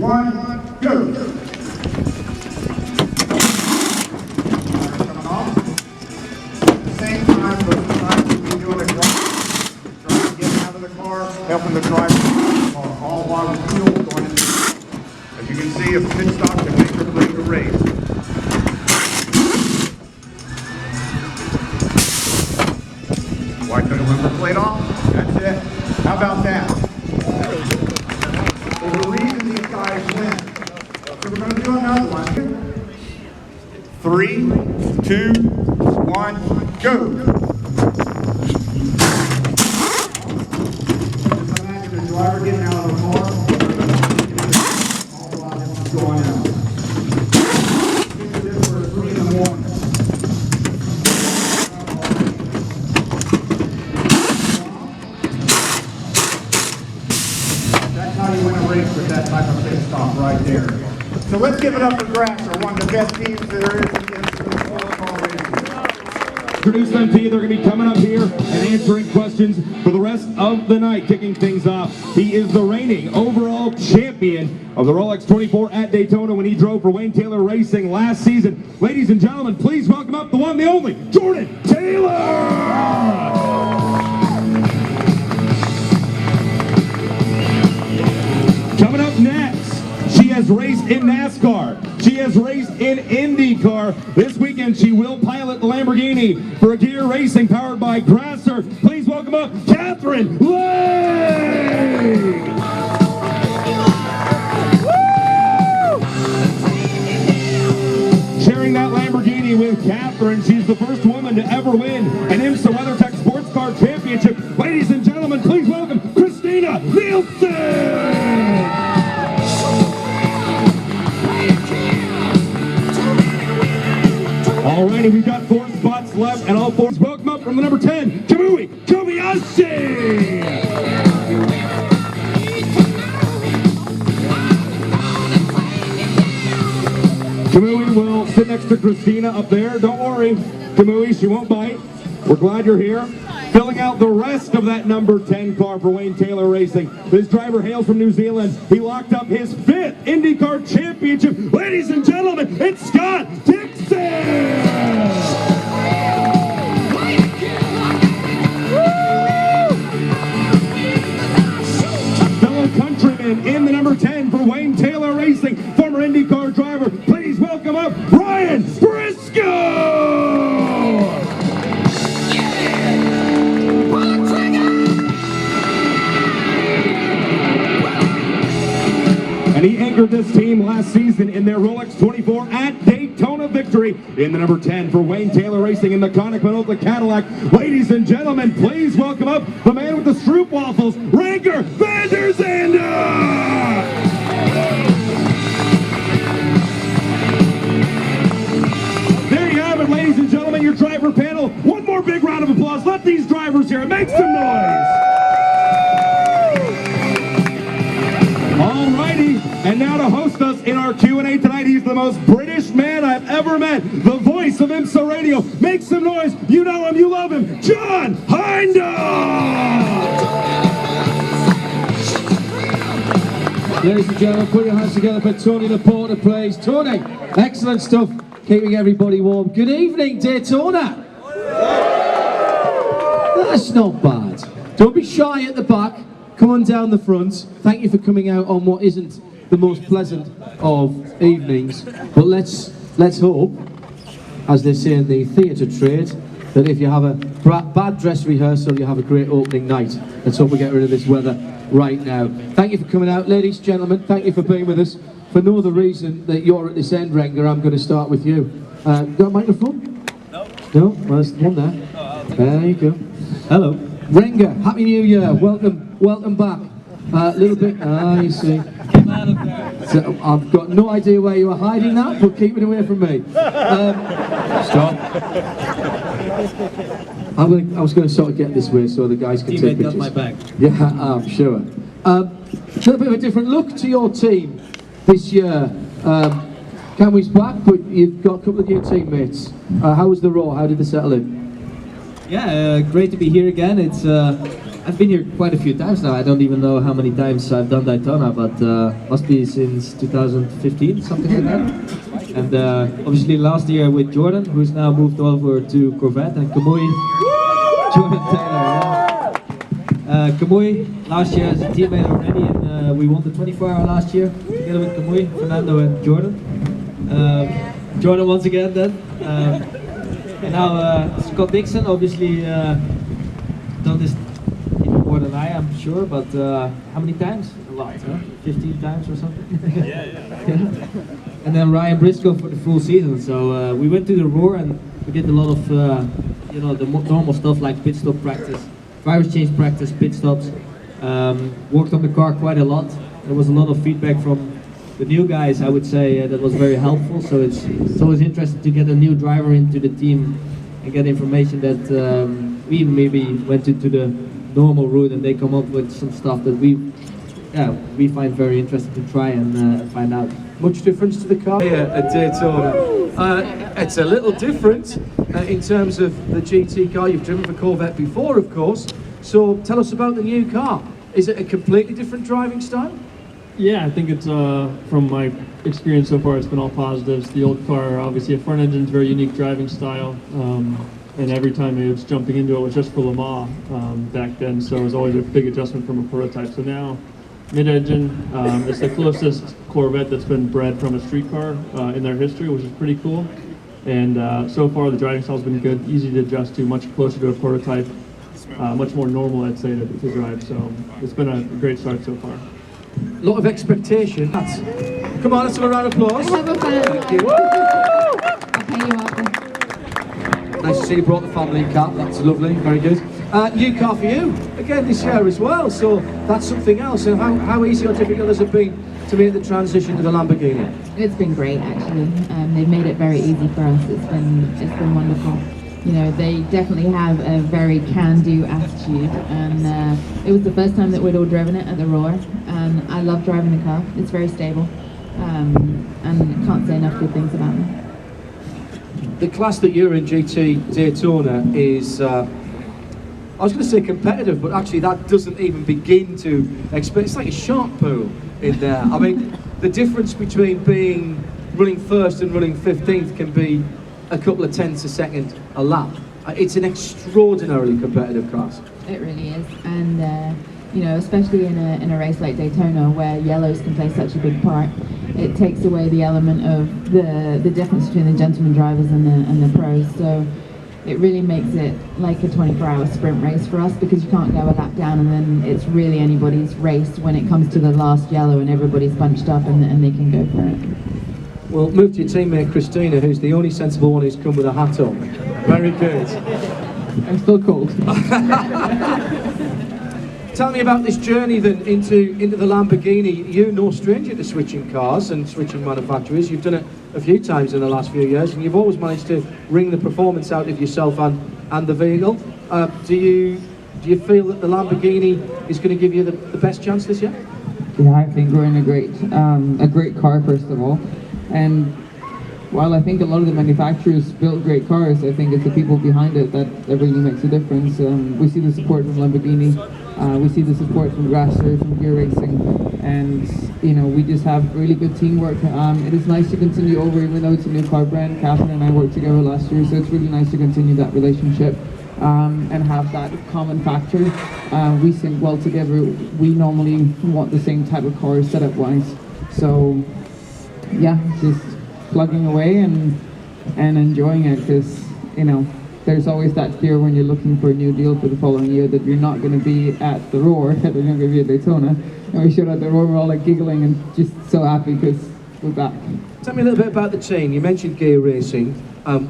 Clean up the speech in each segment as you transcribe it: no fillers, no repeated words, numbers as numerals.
1, go. Coming off. At the same time, those times we'll be doing a drive. Trying to get out of the car, helping the driver all while the fuel going into the car. As you can see, a pit stop can make or break a race. Wipe the number plate off. That's it. How about that? There's a reason these guys win. So we're going to do another one. 3, 2, 1, go. Just imagine the driver getting out of the car. All while this is going out. This for 3 in the morning. That's how you win a race with that type of pit stop right there. So let's give it up for Grasser, one of the best teams there is in the sports car racing. Produce MP, they're going to be coming up here and answering questions for the rest of the night. Kicking things off, he is the reigning overall champion of the Rolex 24 at Daytona when he drove for Wayne Taylor Racing last season. Ladies and gentlemen, please welcome up the one, the only, Jordan Taylor! Coming up next, she has raced in NASCAR. She has raced in IndyCar. This weekend, she will pilot the Lamborghini for a Gear Racing powered by Grasser. Please welcome up Catherine Lake! Sharing that Lamborghini with Catherine, she's the first woman to ever win an IMSA WeatherTech Sports Car Championship. Ladies and gentlemen, please welcome Christina Nielsen! Alrighty, we've got 4 spots left, and all 4. Welcome up from the number 10, Kamui Kobayashi! Kamui will sit next to Christina up there. Don't worry, Kamui, she won't bite. We're glad you're here. Filling out the rest of that number 10 car for Wayne Taylor Racing. This driver hails from New Zealand. He locked up his 5th IndyCar championship. Ladies and gentlemen, it's Scott Dixon! Fellow countryman in the number 10 for Wayne Taylor Racing, former IndyCar driver. Please welcome up Ryan Briscoe! And he anchored this team last season in their Rolex 24 at Daytona victory in the number 10 for Wayne Taylor Racing in the Conic Minolta Cadillac. Ladies and gentlemen, please welcome up the man with the Stroop Waffles, Ranker van der Zande! There you have it, ladies and gentlemen, your driver panel. One more big round of applause. Let these drivers here make some noise. Alrighty, and now to host us in our Q&A tonight, he's the most British man I've ever met, the voice of IMSA Radio. Make some noise, you know him, you love him, John Hindle! Ladies and gentlemen, put your hands together for Tony Laporta, please. Tony, excellent stuff, keeping everybody warm. Good evening, Daytona. That's not bad. Don't be shy at the back. Come on down the front. Thank you for coming out on what isn't the most pleasant of evenings. But let's hope, as they say in the theatre trade, that if you have a bad dress rehearsal, you have a great opening night. Let's hope we get rid of this weather right now. Thank you for coming out, ladies, gentlemen. Thank you for being with us. For no other reason that you're at this end, Renger, I'm going to start with you. Got a microphone? No. No? Well, there's one there. There you go. Hello. Renger, Happy New Year. Welcome back. A little bit, you see. So I've got no idea where you were hiding that, but keep it away from me. Stop. I was going to sort of get this way so the guys can take pictures. My bag. Yeah, I'm sure. A little bit of a different look to your team this year. Camwy's back, but you've got a couple of new teammates. How was the Raw? How did they settle in? Yeah, great to be here again. It's I've been here quite a few times now. I don't even know how many times I've done Daytona, but must be since 2015, something like that. And obviously last year with Jordan, who's now moved over to Corvette, and Kamui, Jordan Taylor. Kamui, last year as a teammate already, and we won the 24-hour last year together with Kamui, Fernando, and Jordan. Jordan once again then. And now Scott Dixon, obviously done this more than I am sure, but how many times? A lot, huh? 15 times or something? Yeah. And then Ryan Briscoe for the full season. So we went to the Roar and we did a lot of you know, the normal stuff like pit stop practice, drivers change practice, pit stops. Worked on the car quite a lot. There was a lot of feedback from the new guys, I would say, that was very helpful. So it's always interesting to get a new driver into the team and get information that we maybe went into the normal route and they come up with some stuff that we find very interesting to try and find out. Much difference to the car here at Daytona. It's a little different in terms of the GT car. You've driven the Corvette before, of course. So tell us about the new car. Is it a completely different driving style? Yeah, I think it's from my experience so far, it's been all positives. The old car, obviously, a front engine's very unique driving style, and every time it was jumping into it was just for Le Mans back then, so it was always a big adjustment from a prototype. So now, mid-engine, it's the closest Corvette that's been bred from a street car in their history, which is pretty cool. And so far, the driving style's been good, easy to adjust to, much closer to a prototype, much more normal, I'd say, to drive. So it's been a great start so far. A lot of expectation. Come on, let's have a round of applause. I have a fan. Thank you. I'll pay you after. Nice to see you brought the family car. That's lovely. Very good. New car for you again this year as well. So that's something else. And how easy or difficult has it been to make the transition to the Lamborghini? It's been great, actually. They've made it very easy for us. It's been wonderful. You know, they definitely have a very can-do attitude, and it was the first time that we'd all driven it at the Roar, and I love driving the car. It's very stable, and can't say enough good things about them. The class that you're in, GT Daytona, is, I was going to say competitive, but actually that doesn't even begin to expect. It's like a shark pool in there. I mean, the difference between running first and running 15th can be a couple of tenths a second a lap. It's an extraordinarily competitive class. It really is, and you know, especially in a race like Daytona where yellows can play such a big part, it takes away the element of the difference between the gentleman drivers and the pros. So it really makes it like a 24-hour sprint race for us, because you can't go a lap down and then it's really anybody's race when it comes to the last yellow and everybody's bunched up and they can go for it. Well, move to your teammate Christina, who's the only sensible one who's come with a hat on. Very good. I'm still cold. Tell me about this journey then into the Lamborghini. You're no stranger to switching cars and switching manufacturers. You've done it a few times in the last few years, and you've always managed to wring the performance out of yourself and the vehicle. Do you feel that the Lamborghini is going to give you the best chance this year? Yeah, I think we're in a great car, first of all. And while I think a lot of the manufacturers build great cars, I think it's the people behind it that really makes a difference. We see the support from Lamborghini, we see the support from Grasser, from Gear Racing, and you know, we just have really good teamwork. It is nice to continue over, even though it's a new car brand. Catherine and I worked together last year, so it's really nice to continue that relationship and have that common factor. We sync well together. We normally want the same type of cars setup-wise, so yeah, just plugging away and enjoying it, because you know, there's always that fear when you're looking for a new deal for the following year that you're not going to be at the Roar, that you're not going to be at Daytona. And we showed at the Roar, we're all like giggling and just so happy because we're back. Tell me a little bit about the team. You mentioned Gear Racing,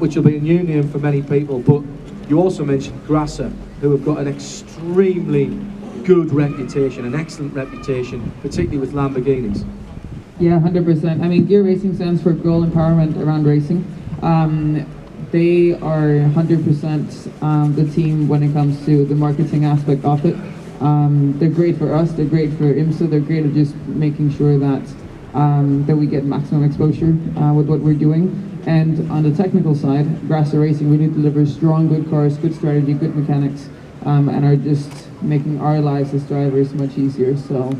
which will be a new name for many people, but you also mentioned Grasser, who have got an extremely good reputation, an excellent reputation, particularly with Lamborghinis. Yeah, 100%. I mean, Gear Racing stands for Girl Empowerment Around Racing. They are 100% the team when it comes to the marketing aspect of it. They're great for us, they're great for IMSA, they're great at just making sure that we get maximum exposure with what we're doing. And on the technical side, Grasser Racing really delivers strong, good cars, good strategy, good mechanics. and are just making our lives as drivers much easier. So,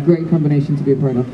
great combination to be a part of.